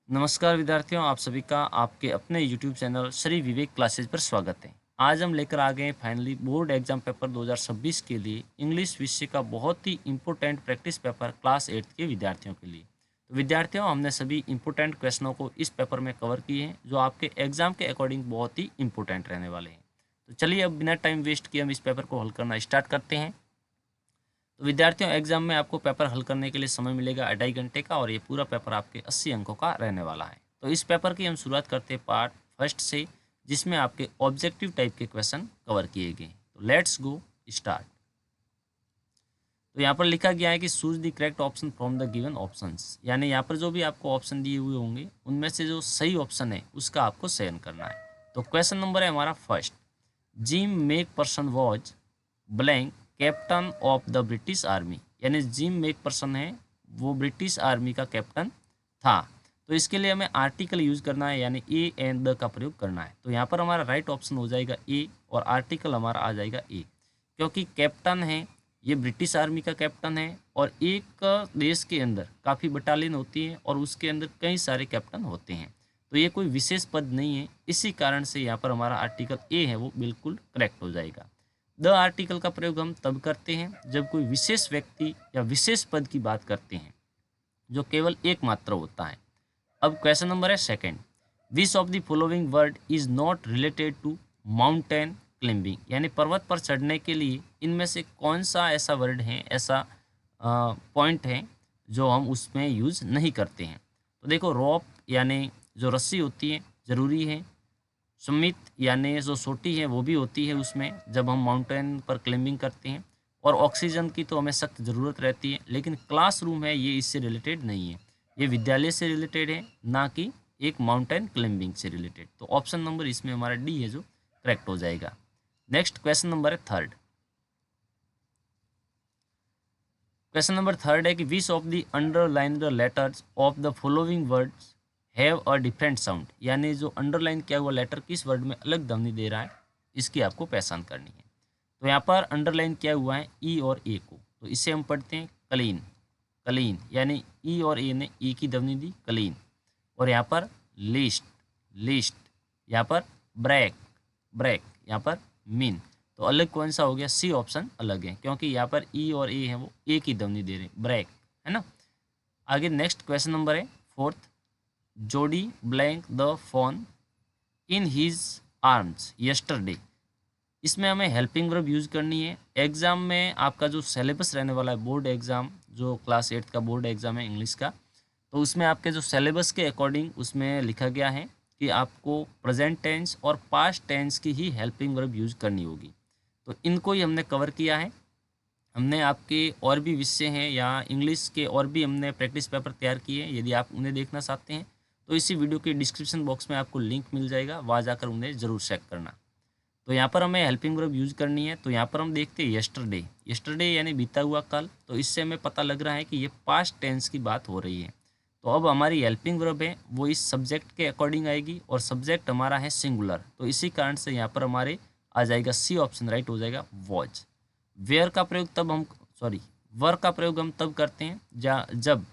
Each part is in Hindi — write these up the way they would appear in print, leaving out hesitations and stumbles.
नमस्कार विद्यार्थियों, आप सभी का आपके अपने YouTube channel Shri Vivek classes पर स्वागत है। आज हम लेकर आ गए हैं फाइनली बोर्ड एग्जाम पेपर 2026 के लिए इंग्लिश विषय का बहुत ही इम्पोर्टेंट प्रैक्टिस पेपर क्लास 8 के विद्यार्थियों के लिए। तो विद्यार्थियों, हमने सभी इम्पोर्टेंट क्वेश्चनों को इस पेपर में कवर किए हैं जो आपके एग्जाम के अकॉर्डिंग बहुत ही इम्पोर्टेंट रहने वाले हैं। तो चलिए अब बिना टाइम वेस्ट किए हम इस पेपर को हल करना स्टार्ट करते हैं। तो विद्यार्थियों, एग्जाम में आपको पेपर हल करने के लिए समय मिलेगा 2.5 घंटे का और ये पूरा पेपर आपके 80 अंकों का रहने वाला है। तो इस पेपर की हम शुरुआत करते हैं पार्ट फर्स्ट से, जिसमें आपके ऑब्जेक्टिव टाइप के क्वेश्चन कवर किए गए। तो लेट्स गो स्टार्ट। तो यहाँ पर लिखा गया है कि choose the correct option from the given options, यानी यहाँ पर जो भी आपको ऑप्शन दिए हुए होंगे उनमें से जो सही ऑप्शन है उसका आपको चयन करना है। तो क्वेश्चन नंबर है हमारा first, gym make person was blank captain of the British army, यानी जिम मेक पर्सन है वो ब्रिटिश आर्मी का कैप्टन था। तो इसके लिए हमें आर्टिकल यूज करना है, यानी ए एंड द का प्रयोग करना है। तो यहाँ पर हमारा राइट ऑप्शन हो जाएगा ए और आर्टिकल हमारा आ जाएगा ए, क्योंकि कैप्टन है ये ब्रिटिश आर्मी का कैप्टन है और एक देश के अंदर काफ़ी बटालियन होती है और उसके अंदर कई सारे कैप्टन होते हैं। तो ये कोई विशेष पद नहीं है, इसी कारण से यहाँ पर हमारा आर्टिकल ए है वो बिल्कुल करेक्ट हो जाएगा। द आर्टिकल का प्रयोग हम तब करते हैं जब कोई विशेष व्यक्ति या विशेष पद की बात करते हैं जो केवल एक मात्र होता है। अब क्वेश्चन नंबर है second, which of the following word is not related to mountain climbing, यानी पर्वत पर चढ़ने के लिए इनमें से कौन सा ऐसा वर्ड है, ऐसा पॉइंट है जो हम उसमें यूज नहीं करते हैं। तो देखो, रोप यानी जो रस्सी होती है ज़रूरी है, सुमित यानी जो सोटी है वो भी होती है उसमें जब हम माउंटेन पर क्लाइंबिंग करते हैं, और ऑक्सीजन की तो हमें सख्त ज़रूरत रहती है। लेकिन क्लासरूम है ये इससे रिलेटेड नहीं है, ये विद्यालय से रिलेटेड है, ना कि एक माउंटेन क्लाइंबिंग से रिलेटेड। तो ऑप्शन नंबर इसमें हमारा डी है जो करेक्ट हो जाएगा। नेक्स्ट क्वेश्चन नंबर है थर्ड। क्वेश्चन नंबर थर्ड है कि विच of the underline the letters of the following words have a different sound, यानी जो अंडरलाइन किया हुआ लेटर किस वर्ड में अलग ध्वनि दे रहा है, इसकी आपको पहचान करनी है। तो यहाँ पर अंडरलाइन किया हुआ है ई और ए को, तो इसे हम पढ़ते हैं क्लीन। क्लीन यानी ई और ए ने ई की ध्वनि दी क्लीन। और यहाँ पर लिस्ट, लिस्ट, यहाँ पर ब्रेक, ब्रेक, यहाँ पर मीन। तो अलग कौन सा हो गया, सी ऑप्शन अलग है, क्योंकि यहाँ पर ई और ए है वो ए की ध्वनि दे रहे हैं, ब्रेक, है ना। आगे नेक्स्ट क्वेश्चन नंबर है fourth, Jodie blank the phone in his arms yesterday. इसमें हमें हेल्पिंग वर्ब यूज़ करनी है। एग्ज़ाम में आपका जो सिलेबस रहने वाला है, बोर्ड एग्ज़ाम जो क्लास 8 का बोर्ड एग्ज़ाम है इंग्लिश का, तो उसमें आपके जो सिलेबस के अकॉर्डिंग उसमें लिखा गया है कि आपको प्रेजेंट टेंस और पास्ट टेंस की ही हेल्पिंग वर्ब यूज़ करनी होगी। तो इनको ही हमने कवर किया है। हमने आपके और भी विषय हैं या इंग्लिश के और भी हमने प्रैक्टिस पेपर तैयार किए हैं, यदि आप उन्हें देखना चाहते हैं तो इसी वीडियो के डिस्क्रिप्शन बॉक्स में आपको लिंक मिल जाएगा, वहाँ जाकर उन्हें ज़रूर चेक करना। तो यहाँ पर हमें हेल्पिंग वर्ब यूज़ करनी है। तो यहाँ पर हम देखते हैं यस्टरडे, यस्टरडे यानी बीता हुआ कल, तो इससे हमें पता लग रहा है कि ये पास्ट टेंस की बात हो रही है। तो अब हमारी हेल्पिंग वर्ब है वो इस सब्जेक्ट के अकॉर्डिंग आएगी और सब्जेक्ट हमारा है सिंगुलर, तो इसी कारण से यहाँ पर हमारे आ जाएगा सी ऑप्शन राइट हो जाएगा, वॉज। वेयर का प्रयोग तब हम वर का प्रयोग हम तब करते हैं जब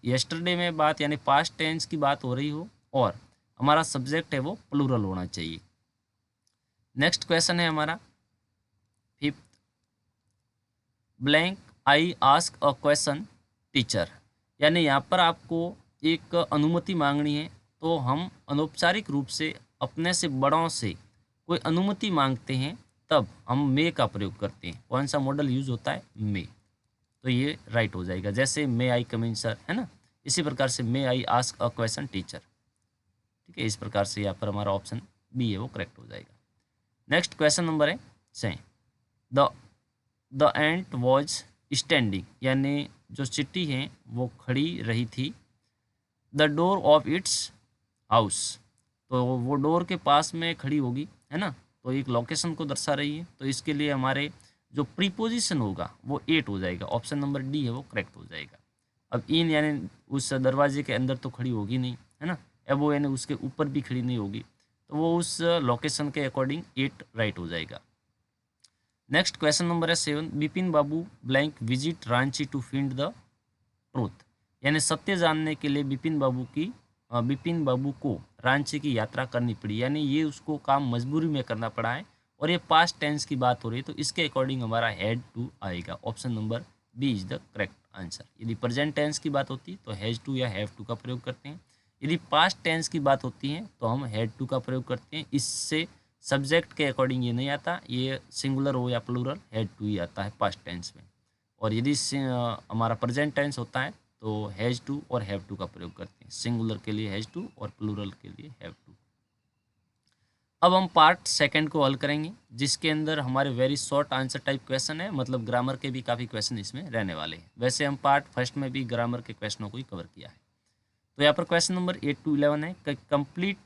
यस्टरडे में बात यानी पास्ट टेंस की बात हो रही हो और हमारा सब्जेक्ट है वो प्लूरल होना चाहिए। नेक्स्ट क्वेश्चन है हमारा fifth, blank I ask a question teacher, यानी यहाँ पर आपको एक अनुमति मांगनी है। तो हम अनौपचारिक रूप से अपने से बड़ों से कोई अनुमति मांगते हैं तब हम मे का प्रयोग करते हैं। कौन सा मॉडल यूज होता है, मे। तो ये राइट हो जाएगा, जैसे मे आई कम इन सर, है ना। इसी प्रकार से may I ask a question teacher, ठीक है। इस प्रकार से यहाँ पर हमारा ऑप्शन बी है वो करेक्ट हो जाएगा। नेक्स्ट क्वेश्चन नंबर है से, the the ant was standing, यानी जो चिट्ठी है वो खड़ी रही थी the door of its house, तो वो डोर के पास में खड़ी होगी, है ना। तो एक लोकेशन को दर्शा रही है, तो इसके लिए हमारे जो प्रीपोजिशन होगा वो एट हो जाएगा। ऑप्शन नंबर डी है वो करेक्ट हो जाएगा। अब इन यानी उस दरवाजे के अंदर तो खड़ी होगी नहीं, है ना। एबो यानी उसके ऊपर भी खड़ी नहीं होगी, तो वो उस लोकेशन के अकॉर्डिंग एट राइट हो जाएगा। नेक्स्ट क्वेश्चन नंबर है 7, Bipin Babu blank visit Ranchi to find the truth, यानी सत्य जानने के लिए बिपिन बाबू की बिपिन बाबू को रांची की यात्रा करनी पड़ी, यानी ये उसको काम मजबूरी में करना पड़ा है और ये पास्ट टेंस की बात हो रही है, तो इसके अकॉर्डिंग हमारा हैड टू आएगा। Option number B is the correct answer. यदि प्रेजेंट टेंस की बात होती तो हैज टू या हैव टू का प्रयोग करते हैं। यदि पास्ट टेंस की बात होती है तो हम हैड टू का प्रयोग करते हैं। इससे सब्जेक्ट के अकॉर्डिंग ये नहीं आता, ये सिंगुलर हो या प्लूरल, हैड टू ही आता है पास्ट टेंस में। और यदि हमारा प्रेजेंट टेंस होता है तो हैज टू और हैव टू का प्रयोग करते हैं। सिंगुलर के लिए हैज टू और प्लूरल के लिए हैव टू। अब हम पार्ट सेकंड को हल करेंगे, जिसके अंदर हमारे very short answer type question है, मतलब ग्रामर के भी काफ़ी क्वेश्चन इसमें रहने वाले हैं। वैसे हम पार्ट फर्स्ट में भी ग्रामर के क्वेश्चनों को ही कवर किया है। तो यहाँ पर क्वेश्चन नंबर 8 to 11 है, complete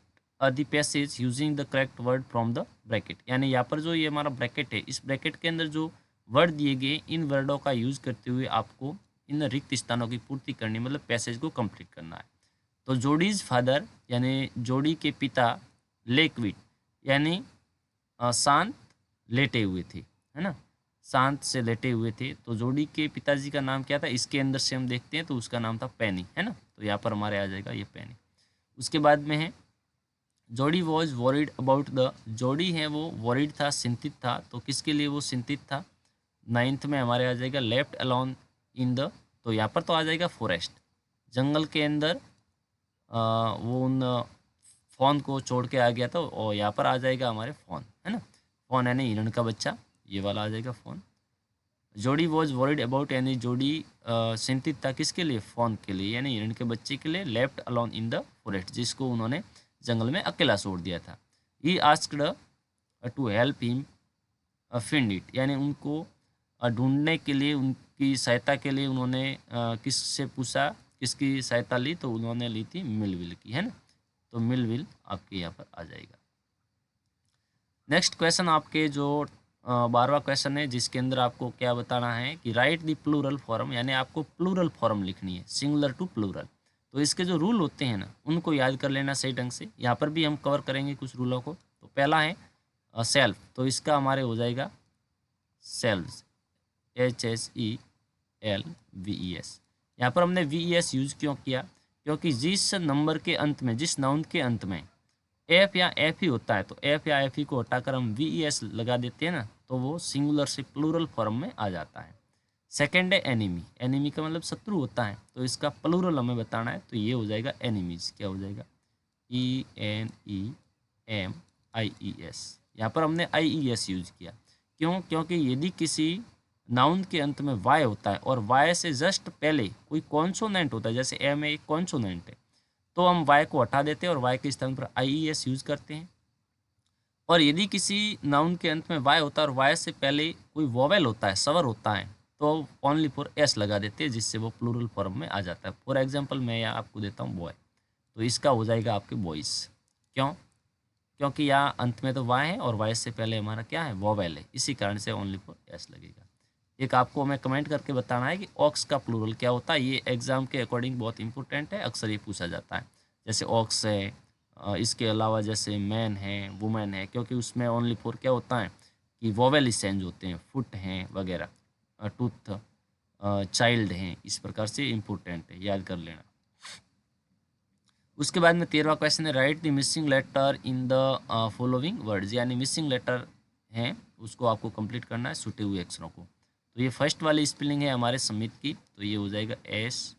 the passage using the correct word from the bracket. यानी यहाँ पर जो ये हमारा ब्रैकेट है, इस ब्रैकेट के अंदर जो वर्ड दिए गए, इन वर्डों का यूज करते हुए आपको इन रिक्त स्थानों की पूर्ति करनी, मतलब पैसेज को कंप्लीट करना है। तो जोडीज फादर यानी जोड़ी के पिता लेक्विट यानी शांत लेटे हुए थे, है ना, शांत से लेटे हुए थे। तो जोड़ी के पिताजी का नाम क्या था, इसके अंदर से हम देखते हैं तो उसका नाम था पेनी, है ना। तो यहाँ पर हमारे आ जाएगा ये पेनी। उसके बाद में है जोड़ी वॉज वॉरिड अबाउट द, जोड़ी है वो वॉरिड था, चिंतित था। तो किसके लिए वो चिंतित था। 9th में हमारे आ जाएगा लेफ्ट अलोन इन द, तो यहाँ पर तो आ जाएगा फॉरेस्ट, जंगल के अंदर वो उन फ़ोन को छोड़ के आ गया था। और यहाँ पर आ जाएगा हमारे फ़ोन, है ना, फ़ोन यानी हिरण का बच्चा, ये वाला आ जाएगा फ़ोन। जोड़ी वॉज वॉरिड अबाउट यानी जोड़ी चिंतित था किसके लिए, फ़ोन के लिए यानी हिरण के बच्चे के लिए। Left alone in the forest, जिसको उन्होंने जंगल में अकेला छोड़ दिया था। He asked to help him find it, यानी उनको ढूंढने के लिए, उनकी सहायता के लिए उन्होंने किससे पूछा, किसकी सहायता ली, तो उन्होंने ली थी मिलविल की, है ना। तो मिलविल आपके यहाँ पर आ जाएगा। नेक्स्ट क्वेश्चन आपके जो 12वां क्वेश्चन है, जिसके अंदर आपको क्या बताना है कि राइट द प्लूरल फॉर्म, यानी आपको प्लूरल फॉर्म लिखनी है, सिंगुलर टू प्लूरल। तो इसके जो रूल होते हैं ना, उनको याद कर लेना सही ढंग से। यहाँ पर भी हम कवर करेंगे कुछ रूलों को। तो पहला है सेल्फ, तो इसका हमारे हो जाएगा सेल्व्स, HSELVES। यहाँ पर हमने VES यूज क्यों किया, क्योंकि जिस नंबर के अंत में, जिस नाउन के अंत में एफ या एफ ही होता है, तो एफ या एफ ही को हटाकर हम VES लगा देते हैं ना, तो वो सिंगुलर से प्लूरल फॉर्म में आ जाता है। सेकेंड है एनिमी, एनिमी का मतलब शत्रु होता है, तो इसका प्लूरल हमें बताना है, तो ये हो जाएगा एनिमीज। क्या हो जाएगा, ENEMIES। यहाँ पर हमने IES यूज किया, क्यों, क्योंकि यदि किसी नाउन के अंत में वाई होता है और वाई से जस्ट पहले कोई कॉन्सोनेंट होता है, जैसे ए में एक कॉन्सोनेंट है, तो हम वाई को हटा देते हैं और वाई के स्थान पर IES यूज करते हैं। और यदि किसी नाउन के अंत में वाई होता है और वाई से पहले कोई वोवेल होता है, स्वर होता है, तो ओनली फॉर एस लगा देते हैं, जिससे वो प्लूरल फॉर्म में आ जाता है। फॉर एग्जाम्पल मैं यहाँ आपको देता हूँ बॉय, तो इसका हो जाएगा आपके बॉयज़। क्यों, क्योंकि यहाँ अंत में तो वाई है और वाई से पहले हमारा क्या है, वोवेल है, इसी कारण से ओनली फॉर एस लगेगा। एक आपको हमें कमेंट करके बताना है कि ऑक्स का प्लूरल क्या होता है। ये एग्जाम के अकॉर्डिंग बहुत इंपॉर्टेंट है, अक्सर ये पूछा जाता है। जैसे ऑक्स है, इसके अलावा जैसे मैन है, वुमेन है, क्योंकि उसमें ओनली फॉर क्या होता है कि वोवेल चेंज होते हैं, फुट हैं वगैरह, टूथ, चाइल्ड हैं, इस प्रकार से इम्पोर्टेंट है, याद कर लेना। उसके बाद में 13वां क्वेश्चन है write the missing letter in the following words, यानी मिसिंग लेटर हैं उसको आपको कंप्लीट करना है छूटे हुए अक्षरों को। तो ये फर्स्ट वाली स्पेलिंग है हमारे समित की, तो ये हो जाएगा SUMMIT,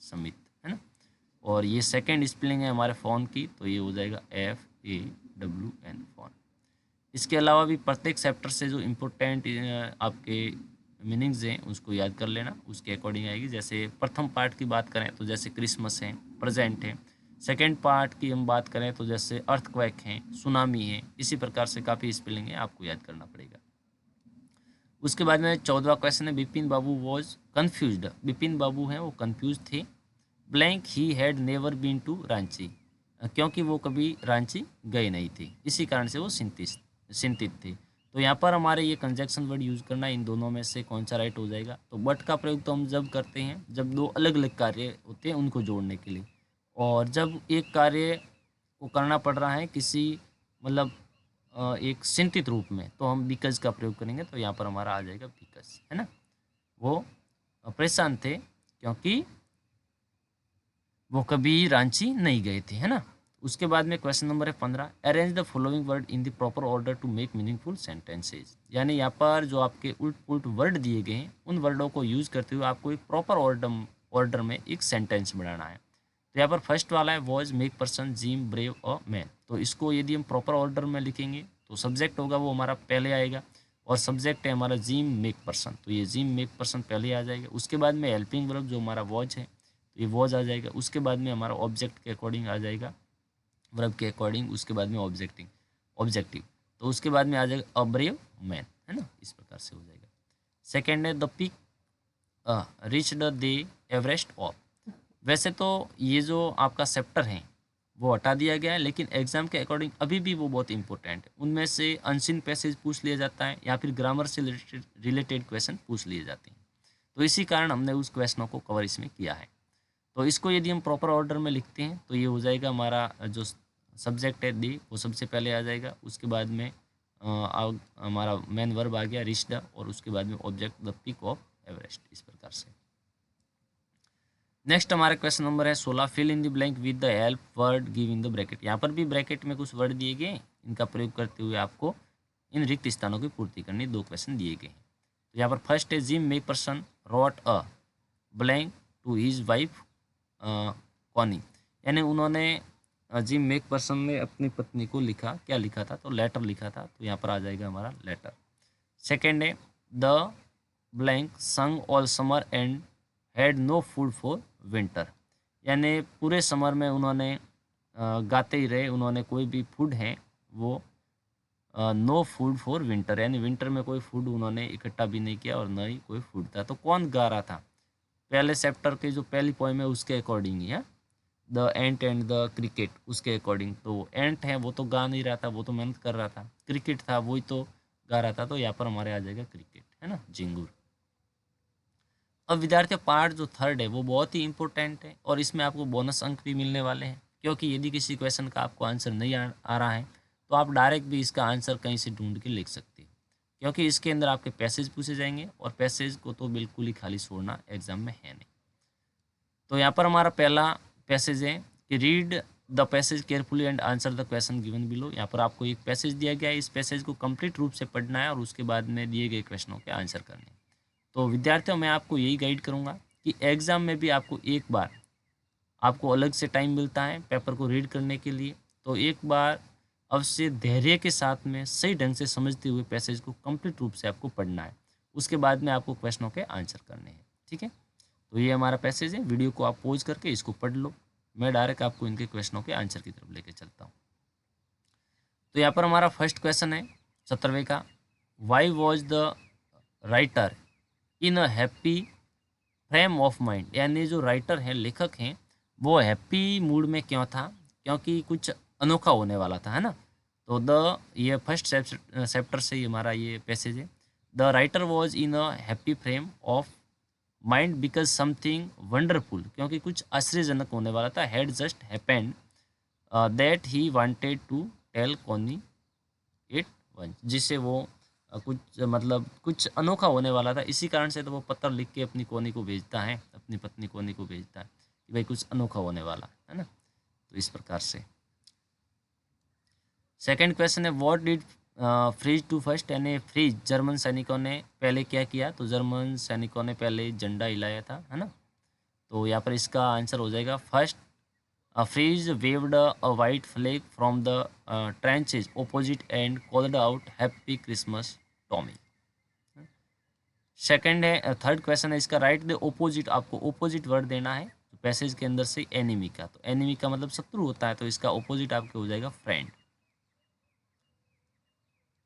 समित, है ना। और ये सेकंड स्पेलिंग है हमारे फ़ोन की, तो ये हो जाएगा FAWN, फ़ोन। इसके अलावा भी प्रत्येक चैप्टर से जो इम्पोर्टेंट आपके मीनिंग्स हैं उसको याद कर लेना, उसके अकॉर्डिंग आएगी। जैसे प्रथम पार्ट की बात करें तो जैसे क्रिसमस है, प्रेजेंट है। सेकेंड पार्ट की हम बात करें तो जैसे अर्थक्वेक है, सुनामी है, इसी प्रकार से काफ़ी स्पेलिंग है, आपको याद करना पड़ेगा। उसके बाद में 14वां क्वेश्चन है बिपिन बाबू वॉज कन्फ्यूज्ड, बिपिन बाबू हैं वो कन्फ्यूज थे। Blank he had never been to Ranchi, क्योंकि वो कभी रांची गए नहीं थे, इसी कारण से वो चिंतित थे। तो यहाँ पर हमारे ये कंजक्शन वर्ड यूज़ करना, इन दोनों में से कौन सा राइट हो जाएगा। तो बट का प्रयोग तो हम जब करते हैं जब दो अलग अलग कार्य होते हैं उनको जोड़ने के लिए, और जब एक कार्य को करना पड़ रहा है किसी मतलब एक चिंतित रूप में, तो हम बिकॉज का प्रयोग करेंगे। तो यहाँ पर हमारा आ जाएगा बिकॉज, है ना। वो परेशान थे क्योंकि वो कभी रांची नहीं गए थे, है ना। उसके बाद में क्वेश्चन नंबर है 15, arrange the following word in the proper order to make meaningful sentences. यानी यहाँ पर जो आपके उल्ट पुल्ट वर्ड दिए गए हैं उन वर्डों को यूज करते हुए आपको एक प्रॉपर ऑर्डर में एक सेंटेंस बनाना है। तो यहाँ पर फर्स्ट वाला है was, make, person, gym, brave और मैन। तो इसको यदि हम प्रॉपर ऑर्डर में लिखेंगे तो सब्जेक्ट होगा वो हमारा पहले आएगा, और सब्जेक्ट है हमारा जिम मेक पर्सन, तो ये जिम मेक पर्सन पहले आ जाएगा। उसके बाद में हेल्पिंग वर्ब जो हमारा वॉच है तो ये वॉच आ जाएगा। उसके बाद में हमारा ऑब्जेक्ट के अकॉर्डिंग आ जाएगा, वर्ब के अकॉर्डिंग उसके बाद में ऑब्जेक्टिव। तो उसके बाद में आ जाएगा अ ब्रेव मैन, है ना, इस प्रकार से हो जाएगा। सेकेंड है the peak reach the they Everest of. वैसे तो ये जो आपका चैप्टर है वो हटा दिया गया है, लेकिन एग्जाम के अकॉर्डिंग अभी भी वो बहुत इंपॉर्टेंट है। उनमें से अनसीन पैसेज पूछ लिया जाता है या फिर ग्रामर से रिलेटेड क्वेश्चन पूछ लिए जाते हैं। तो इसी कारण हमने उस क्वेश्चनों को कवर इसमें किया है। तो इसको यदि हम प्रॉपर ऑर्डर में लिखते हैं तो ये हो जाएगा हमारा जो सब्जेक्ट है दी वो सबसे पहले आ जाएगा। उसके बाद में हमारा मेन वर्ब आ गया रिच द, और उसके बाद में object the peak of Everest, इस प्रकार से। नेक्स्ट हमारा क्वेश्चन नंबर है 16, fill in the blank with the help word give in the bracket. यहाँ पर भी ब्रैकेट में कुछ वर्ड दिए गए, इनका प्रयोग करते हुए आपको इन रिक्त स्थानों की पूर्ति करनी। दो क्वेश्चन दिए गए हैं। तो यहाँ पर फर्स्ट है Jim Macpherson wrote a blank to his wife Connie. यानी उन्होंने जिम मेक पर्सन ने अपनी पत्नी को लिखा, क्या लिखा था, तो लेटर लिखा था। तो यहाँ पर आ जाएगा हमारा लेटर। सेकेंड है the blank sang all summer and had no food for winter. यानी पूरे समर में उन्होंने गाते ही रहे, उन्होंने कोई भी फूड है वो नो फूड फॉर विंटर, यानी विंटर में कोई फूड उन्होंने इकट्ठा भी नहीं किया और न ही कोई फूड था। तो कौन गा रहा था, पहले चैप्टर के जो पहली पोएम है उसके अकॉर्डिंग ही है, the ant and the cricket, उसके अकॉर्डिंग। तो एंट है वो तो गा नहीं रहा था, वो तो मेहनत कर रहा था। क्रिकेट था वही तो गा रहा था, तो यहाँ पर हमारे आ जाएगा क्रिकेट, है ना, झिंगुर। अब विद्यार्थियों पार्ट जो थर्ड है वो बहुत ही इंपॉर्टेंट है, और इसमें आपको बोनस अंक भी मिलने वाले हैं। क्योंकि यदि किसी क्वेश्चन का आपको आंसर नहीं आ रहा है तो आप डायरेक्ट भी इसका आंसर कहीं से ढूंढ के लिख सकते हो, क्योंकि इसके अंदर आपके पैसेज पूछे जाएंगे, और पैसेज को तो बिल्कुल ही खाली छोड़ना एग्जाम में है नहीं। तो यहाँ पर हमारा पहला पैसेज है कि read the passage carefully and answer the question given below. यहाँ पर आपको एक पैसेज दिया गया है, इस पैसेज को कंप्लीट रूप से पढ़ना है और उसके बाद में दिए गए क्वेश्चनों के आंसर करने हैं। तो विद्यार्थियों मैं आपको यही गाइड करूँगा कि एग्ज़ाम में भी आपको एक बार आपको अलग से टाइम मिलता है पेपर को रीड करने के लिए, तो एक बार अवश्य धैर्य के साथ में सही ढंग से समझते हुए पैसेज को कंप्लीट रूप से आपको पढ़ना है। उसके बाद में आपको क्वेश्चनों के आंसर करने हैं, ठीक है। तो ये हमारा पैसेज है, वीडियो को आप पॉज करके इसको पढ़ लो। मैं डायरेक्ट आपको इनके क्वेश्चनों के आंसर की तरफ लेके चलता हूँ। तो यहाँ पर हमारा फर्स्ट क्वेश्चन है 17वें का, why was the writer in a happy frame of mind. यानी जो राइटर हैं, लेखक हैं, वो हैप्पी मूड में क्यों था, क्योंकि कुछ अनोखा होने वाला था, है ना। तो ये फर्स्ट चैप्टर से ही हमारा ये पैसेज है। The writer was in a happy frame of mind because something wonderful, क्योंकि कुछ आश्चर्यजनक होने वाला था, had just happened that he wanted to tell Connie at once, जिससे वो कुछ मतलब कुछ अनोखा होने वाला था, इसी कारण से तो वो पत्र लिख के अपनी कोनी को भेजता है, अपनी पत्नी कोनी को भेजता है कि भाई कुछ अनोखा होने वाला है ना। तो इस प्रकार से सेकंड क्वेश्चन है what did Fritz to first. यानी फ्रीज जर्मन सैनिकों ने पहले क्या किया, तो जर्मन सैनिकों ने पहले झंडा हिलाया था, है ना। तो यहाँ पर इसका आंसर हो जाएगा first Fritz waved a white flag from the trenches opposite and called out happy Christmas Tommy. Second है थर्ड क्वेश्चन है इसका, राइट द ओपोजिट, आपको ओपोजिट वर्ड देना है तो पैसेज के अंदर से एनिमी का, तो एनिमी का मतलब शत्रु होता है, तो इसका ओपोजिट आपके हो जाएगा फ्रेंड।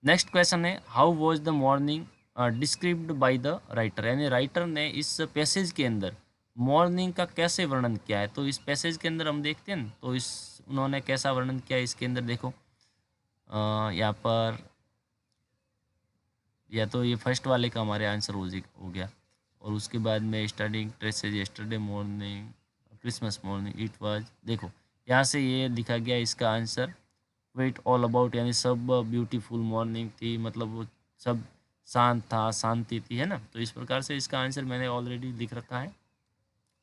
नेक्स्ट क्वेश्चन है how was the morning described by the writer. यानी राइटर ने इस पैसेज के अंदर मॉर्निंग का कैसे वर्णन किया है। तो इस पैसेज के अंदर हम देखते हैं तो इस उन्होंने कैसा वर्णन किया है, इसके अंदर देखो यहाँ पर, या तो ये फर्स्ट वाले का हमारे आंसर हो गया, और उसके बाद में starting traces yesterday morning Christmas morning it was, देखो यहाँ से ये लिखा गया इसका आंसर वेट ऑल अबाउट, यानी सब ब्यूटीफुल मॉर्निंग थी, मतलब वो सब शांत था, शांति थी, है ना। तो इस प्रकार से इसका आंसर मैंने ऑलरेडी लिख रखा है,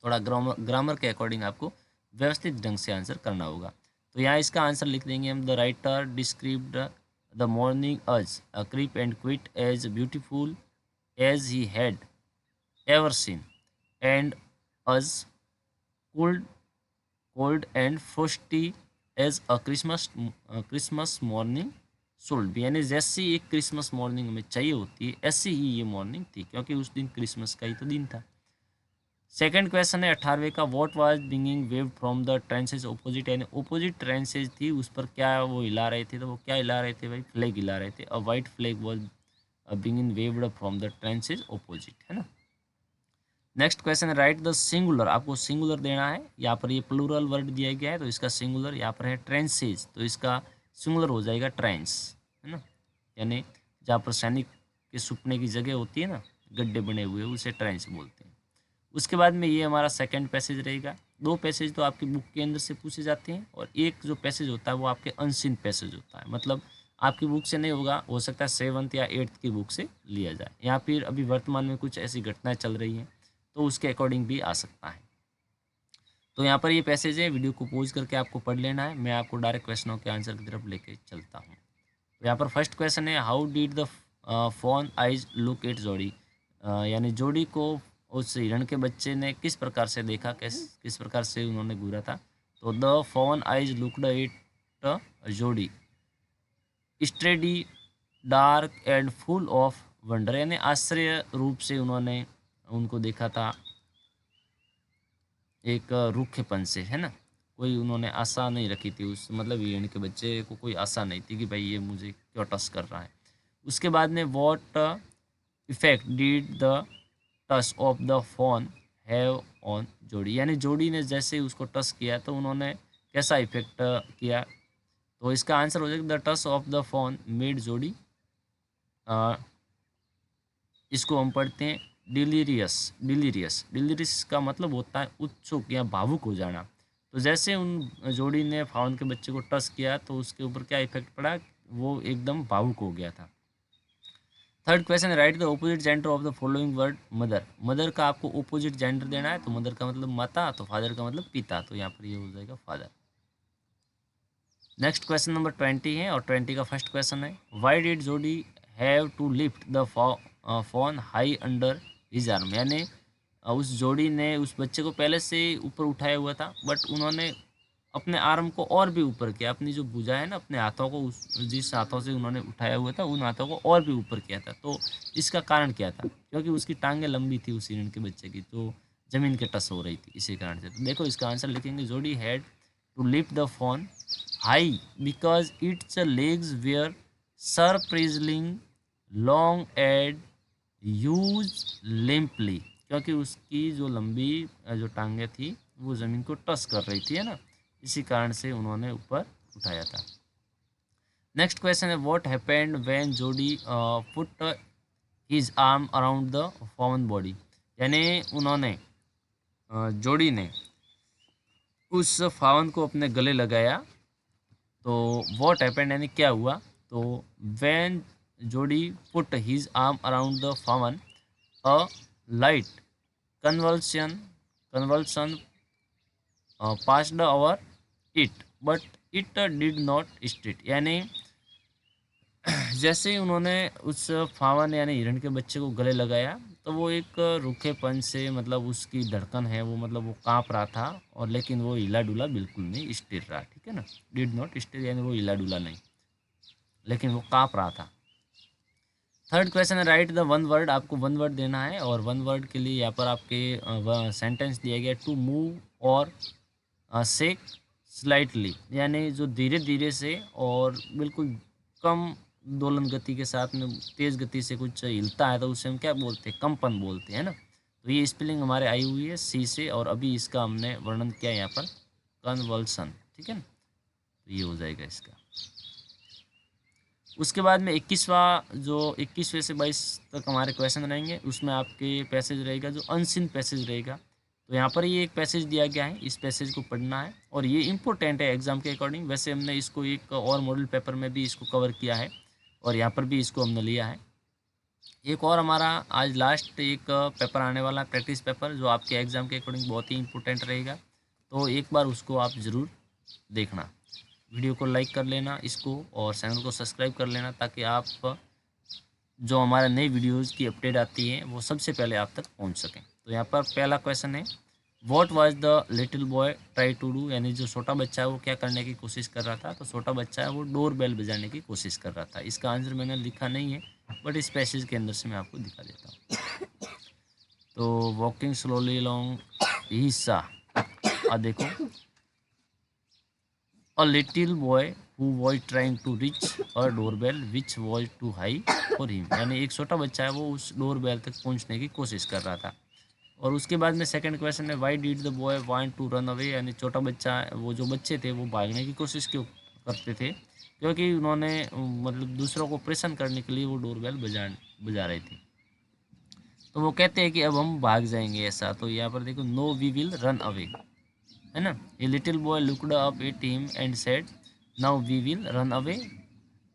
थोड़ा ग्रामर के अकॉर्डिंग आपको व्यवस्थित ढंग से आंसर करना होगा। तो यहाँ इसका आंसर लिख देंगे हम, the writer described the morning as crisp and quiet as beautiful as he had ever seen and as cold cold and frosty as a Christmas morning should be। यानी जैसी एक क्रिसमस मॉर्निंग हमें चाहिए होती है ऐसी ही ये मॉर्निंग थी, क्योंकि उस दिन क्रिसमस का ही तो दिन था। सेकंड क्वेश्चन है 18वें का, what was being wave from the trenches opposite, यानी ऑपोजिट ट्रेंसेज थी उस पर क्या वो हिला रहे थे, तो वो क्या हिला रहे थे भाई, फ्लैग हिला रहे थे। A white flag was being waved from the trenches opposite, है ना। नेक्स्ट क्वेश्चन है, राइट द सिंगुलर, आपको सिंगुलर देना है। यहाँ पर ये प्लूरल वर्ड दिया गया है तो इसका सिंगुलर, यहाँ पर है ट्रेंसेज तो इसका सिंगुलर हो जाएगा ट्रेंस, है ना। यानी जहाँ पर सैनिक के सुपने की जगह होती है ना, गड्ढे बने हुए, उसे ट्रेंच बोलते हैं। उसके बाद में ये हमारा सेकंड पैसेज रहेगा। दो पैसेज तो आपकी बुक के अंदर से पूछे जाते हैं और एक जो पैसेज होता है वो आपके अनसीन पैसेज होता है, मतलब आपकी बुक से नहीं होगा, हो सकता है 7th या 8th की बुक से लिया जाए, या फिर अभी वर्तमान में कुछ ऐसी घटनाएं चल रही हैं तो उसके अकॉर्डिंग भी आ सकता है। तो यहाँ पर ये पैसेज है, वीडियो को पॉज करके आपको पढ़ लेना है, मैं आपको डायरेक्ट क्वेश्चनों के आंसर की तरफ लेके चलता हूँ। तो यहाँ पर फर्स्ट क्वेश्चन है, how did the fawn eyes look at जोड़ी, यानी जोड़ी को उस हिरण के बच्चे ने किस प्रकार से देखा, किस प्रकार से उन्होंने घूरा था। तो the fawn eyes looked at Jody steady dark and full of wonder, यानी आश्चर्य रूप से उन्होंने उनको देखा था, एक रूखेपन से, है ना। कोई उन्होंने आशा नहीं रखी थी उस, मतलब हिरण के बच्चे को कोई आशा नहीं थी कि भाई ये मुझे क्यों टच कर रहा है। उसके बाद में what effect did the touch of the phone have on जोड़ी, यानी जोड़ी ने जैसे उसको टच किया तो उन्होंने कैसा इफेक्ट किया। तो इसका आंसर हो जाएगा the touch of the phone made जोड़ी, इसको हम पढ़ते हैं डिलीरियस। डिलीरियस का मतलब होता है उत्सुक या भावुक हो जाना। तो जैसे उन जोड़ी ने फाउन के बच्चे को टच किया तो उसके ऊपर क्या इफेक्ट पड़ा, वो एकदम भावुक हो गया था। Third question, right the opposite gender of the following word mother. Mother का आपको ऑपोजिट जेंडर देना है, तो मदर का मतलब माता, तो फादर का मतलब पिता, तो यहाँ पर ये हो जाएगा फादर। नेक्स्ट क्वेश्चन नंबर 20 है और 20 का फर्स्ट क्वेश्चन है, why did Jodie have to lift the phone high under his arm, यानी उस जोड़ी ने उस बच्चे को पहले से ऊपर उठाया हुआ था, बट उन्होंने अपने आर्म को और भी ऊपर किया, अपनी जो भुजा है ना, अपने हाथों को उस जिस हाथों से उन्होंने उठाया हुआ था उन हाथों को और भी ऊपर किया था। तो इसका कारण क्या था, क्योंकि उसकी टांगें लंबी थी उस हिरण के बच्चे की, तो ज़मीन के टच हो रही थी, इसी कारण से। तो देखो इसका आंसर लिखेंगे, Jodie had to lift the phone high because it's legs were surprisingly long and used limply, क्योंकि उसकी जो लंबी जो टांगें थी वो ज़मीन को टच कर रही थी, है ना, इसी कारण से उन्होंने ऊपर उठाया था। नेक्स्ट क्वेश्चन है, what happened when Jody put his arm around the fawn body, यानी उन्होंने जोड़ी ने उस फावन को अपने गले लगाया, तो वॉट हैपेंड यानी क्या हुआ। तो when Jody put his arm around the fawn a light convulsion passed over it but it did not stir, यानी जैसे ही उन्होंने उस फावन यानी हिरण के बच्चे को गले लगाया तो वो एक रूखेपन से, मतलब उसकी धड़कन है वो, मतलब वो काँप रहा था, और लेकिन वो हिला डुला बिल्कुल नहीं, स्थिर रहा, ठीक है ना। डिड नॉट स्टिर यानी वो हिला डुला नहीं, लेकिन वो काँप रहा था। थर्ड क्वेश्चन है, राइट द वन वर्ड, आपको वन वर्ड देना है और वन वर्ड के लिए यहाँ पर आपके सेंटेंस दिया गया टू मूव और शेक स्लाइटली, यानी जो धीरे धीरे से और बिल्कुल कम दोलन गति के साथ में तेज़ गति से कुछ हिलता है तो उसे हम क्या बोलते हैं, कंपन बोलते हैं ना। तो ये स्पेलिंग हमारे आई हुई है सी से, और अभी इसका हमने वर्णन किया यहाँ पर कन्वल्सन, ठीक है ना। तो ये हो जाएगा इसका। उसके बाद में 21वें से 22 तक हमारे क्वेश्चन रहेंगे, उसमें आपके पैसेज रहेगा जो अनसीन पैसेज रहेगा। तो यहाँ पर ये एक पैसेज दिया गया है, इस पैसेज को पढ़ना है और ये इम्पोर्टेंट है एग्जाम के अकॉर्डिंग। वैसे हमने इसको एक और मॉडल पेपर में भी इसको कवर किया है और यहाँ पर भी इसको हमने लिया है। एक और हमारा आज लास्ट एक पेपर आने वाला है, प्रैक्टिस पेपर, जो आपके एग्ज़ाम के अकॉर्डिंग बहुत ही इंपॉर्टेंट रहेगा। तो एक बार उसको आप ज़रूर देखना। वीडियो को लाइक कर लेना इसको, और चैनल को सब्सक्राइब कर लेना, ताकि आप जो हमारे नई वीडियोज़ की अपडेट आती है वो सबसे पहले आप तक पहुंच सकें। तो यहाँ पर पहला क्वेश्चन है, what was the little boy try to do, यानी जो छोटा बच्चा है वो क्या करने की कोशिश कर रहा था। तो छोटा बच्चा है वो डोर बेल बजाने की कोशिश कर रहा था। इसका आंसर मैंने लिखा नहीं है, बट इस पैसेज के अंदर से मैं आपको दिखा देता हूँ। तो वॉकिंग स्लोली लॉन्ग हिस्सा, और देखो, a little boy who was trying to reach a doorbell which was too high for him, यानी एक छोटा बच्चा है वो उस डोर बेल तक पहुंचने की कोशिश कर रहा था। और उसके बाद में सेकंड क्वेश्चन है, why did the boy want to run away, यानी छोटा बच्चा, वो जो बच्चे थे वो भागने की कोशिश क्यों करते थे, क्योंकि उन्होंने मतलब दूसरों को प्रेशन करने के लिए वो डोर बेल बजा रहे थे। तो वो कहते हैं कि अब हम भाग जाएंगे ऐसा। तो यहाँ पर देखो, no we will run away, है ना। A little boy looked up at him and said, now we will run away,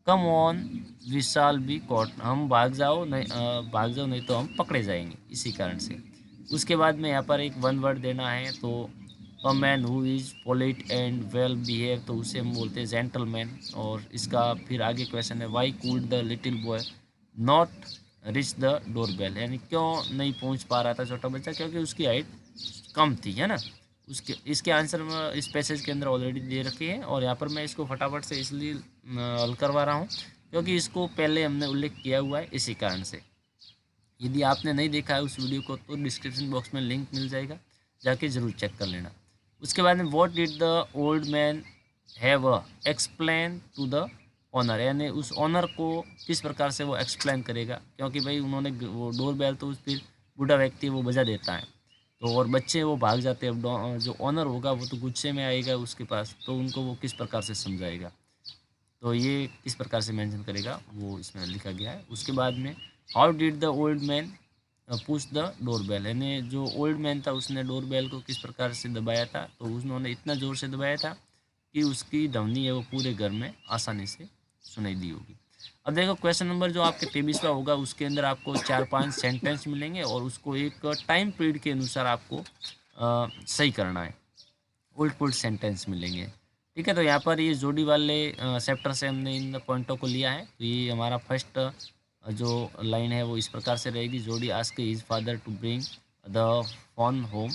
come on we shall be caught, हम भाग जाओ नहीं तो हम पकड़े जाएंगे, इसी कारण से। उसके बाद में यहाँ पर एक वन वर्ड देना है, तो a man who is polite and well behave, तो उसे हम बोलते हैं जेंटलमैन। और इसका फिर आगे क्वेश्चन है, why could the little boy not reach the door bell, यानी क्यों नहीं पहुंच पा रहा था छोटा बच्चा, क्योंकि उसकी हाइट कम थी, है ना। उसके इसके आंसर में इस पैसेज के अंदर ऑलरेडी दे रखे हैं, और यहाँ पर मैं इसको फटाफट से इसलिए हल करवा रहा हूँ क्योंकि इसको पहले हमने उल्लेख किया हुआ है, इसी कारण से। यदि आपने नहीं देखा है उस वीडियो को तो डिस्क्रिप्शन बॉक्स में लिंक मिल जाएगा, जाके ज़रूर चेक कर लेना। उसके बाद में, what did the old man have explain to the owner, यानी उस ऑनर को किस प्रकार से वो एक्सप्लेन करेगा, क्योंकि भाई उन्होंने वो डोर बेल तो उस फिर बूढ़ा व्यक्ति वो बजा देता है, तो और बच्चे वो भाग जाते हैं। अब जो ऑनर होगा वो तो गुस्से में आएगा उसके पास, तो उनको वो किस प्रकार से समझाएगा, तो ये किस प्रकार से मेंशन करेगा वो इसमें लिखा गया है। उसके बाद में, how did the old man push the door bell, यानी जो ओल्ड मैन था उसने डोर बेल को किस प्रकार से दबाया था, तो उन्होंने इतना ज़ोर से दबाया था कि उसकी ध्वनि है वो पूरे घर में आसानी से सुनाई दी होगी। अब देखो, क्वेश्चन नंबर जो आपके 23वां होगा उसके अंदर आपको 4-5 सेंटेंस मिलेंगे, और उसको एक टाइम पीरियड के अनुसार आपको सही करना है। उल्ट पुल्ट सेंटेंस मिलेंगे, ठीक है। तो यहाँ पर ये जोड़ी वाले चैप्टर से हमने इन पॉइंटों को लिया है। तो ये हमारा फर्स्ट जो लाइन है वो इस प्रकार से रहेगी, Jody ask his father to bring the fawn home.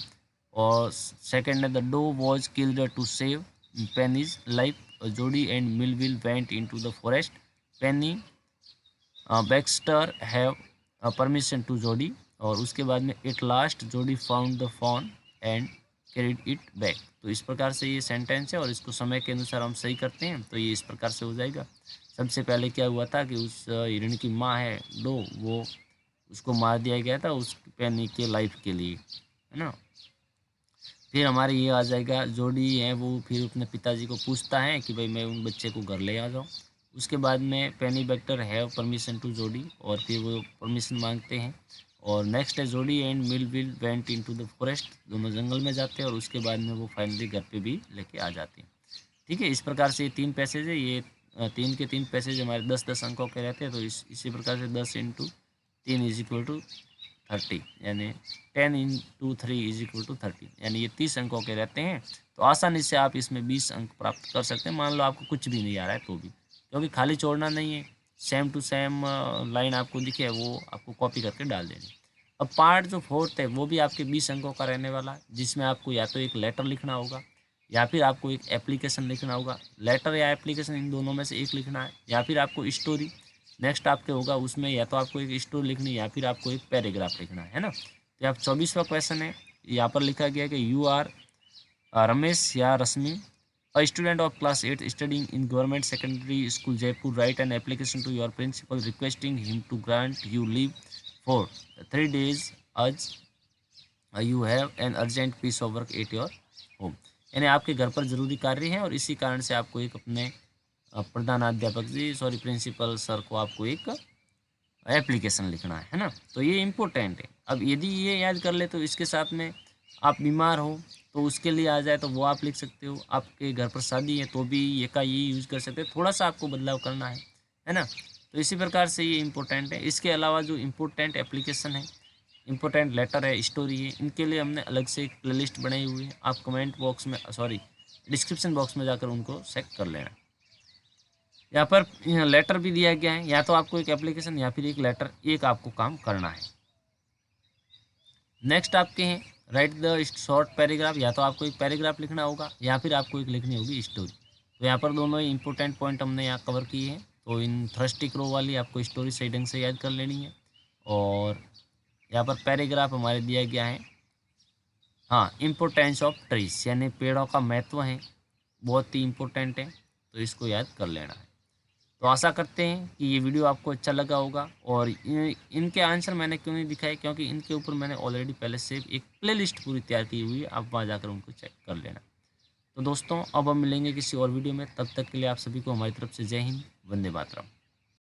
और सेकंड है, the doe was killed to save Penny's life, Jody and Millwheel went into the forest, Penny Baxter have permission to Jody. और उसके बाद में, at last Jody found the fawn and carried it back. तो इस प्रकार से ये सेंटेंस है, और इसको समय के अनुसार हम सही करते हैं तो ये इस प्रकार से हो जाएगा। सबसे पहले क्या हुआ था कि उस हिरण की माँ है डो, वो उसको मार दिया गया था उस पेनी के लाइफ के लिए, है ना। फिर हमारे ये आ जाएगा, जोड़ी है वो फिर अपने पिताजी को पूछता है कि भाई मैं उन बच्चे को घर ले आ जाऊँ। उसके बाद में, पेनी Bector have permission to Jody, और फिर वो परमिशन मांगते हैं। और नेक्स्ट है, जोड़ी and Millwheel went into the forest, दोनों जंगल में जाते हैं, और उसके बाद में वो फाइनली घर पे भी लेके आ जाते हैं, ठीक है। इस प्रकार से ये 3 पैसेज है, ये 3 के 3 पैसेज हमारे 10-10 अंकों के रहते हैं। तो इसी प्रकार से 10 इंटू 3 इज इक्वल टू 30, यानी 10 इंटू 3 इज इक्वल टू 30, यानी ये 30 अंकों के रहते हैं। तो आसानी से आप इसमें 20 अंक प्राप्त कर सकते हैं, मान लो आपको कुछ भी नहीं आ रहा है तो भी, क्योंकि खाली छोड़ना नहीं है, सेम टू सेम लाइन आपको दिखे वो आपको कॉपी करके डाल देनी। अब पार्ट जो फोर्थ है वो भी आपके 20 अंकों का रहने वाला है, जिसमें आपको या तो एक लेटर लिखना होगा, या फिर आपको एक एप्लीकेशन लिखना होगा। लेटर या एप्लीकेशन इन दोनों में से एक लिखना है, या फिर आपको स्टोरी नेक्स्ट आपके होगा, उसमें या तो आपको एक स्टोरी लिखनी है या फिर आपको एक पैराग्राफ लिखना है ना। तो आप 24वां क्वेश्चन है, यहाँ पर लिखा गया कि यू आर रमेश या Rashmi, a student of class 8 studying in government secondary school Jaipur, write an application to your principal requesting him to grant you leave for 3 days as you have an urgent piece of work at your home, यानी आपके घर पर ज़रूरी कार्य है, और इसी कारण से आपको एक अपने प्रधानाध्यापक जी प्रिंसिपल सर को आपको एक एप्लीकेशन लिखना है ना। तो ये इम्पोर्टेंट है। अब यदि ये याद कर ले तो इसके साथ में, आप बीमार हो तो उसके लिए आ जाए तो वो आप लिख सकते हो, आपके घर पर शादी है तो भी ये का ये यूज़ कर सकते हो, थोड़ा सा आपको बदलाव करना है ना। तो इसी प्रकार से ये इम्पोर्टेंट है। इसके अलावा जो इम्पोर्टेंट एप्लीकेशन है इम्पोर्टेंट लेटर है, स्टोरी है, इनके लिए हमने अलग से एक प्लेलिस्ट बनाई हुई है। आप कमेंट बॉक्स में डिस्क्रिप्शन बॉक्स में जाकर उनको चेक कर लेना। यहाँ पर लेटर भी दिया गया है, या तो आपको एक एप्लीकेशन या फिर एक लेटर, एक आपको काम करना है। नेक्स्ट आपके हैं राइट द शॉर्ट पैराग्राफ, या तो आपको एक पैराग्राफ लिखना होगा या फिर आपको एक लिखनी होगी स्टोरी। तो यहाँ पर दोनों ही इंपॉर्टेंट पॉइंट हमने यहाँ कवर किए हैं। तो इन थ्रस्टिक रो वाली आपको स्टोरी सही ढंग से याद कर लेनी है, और यहाँ पर पैराग्राफ हमारे दिया गया है, हाँ, इम्पोर्टेंस ऑफ ट्रीज, यानी पेड़ों का महत्व है, बहुत ही इम्पोर्टेंट है, तो इसको याद कर लेना है। तो आशा करते हैं कि ये वीडियो आपको अच्छा लगा होगा। और इनके आंसर मैंने क्यों नहीं दिखाए, क्योंकि इनके ऊपर मैंने ऑलरेडी पहले से एक प्लेलिस्ट पूरी तैयार की हुई है, आप वहाँ जाकर उनको चेक कर लेना। तो दोस्तों अब हम मिलेंगे किसी और वीडियो में, तब तक के लिए आप सभी को हमारी तरफ से जय हिंद, वंदे मातरम।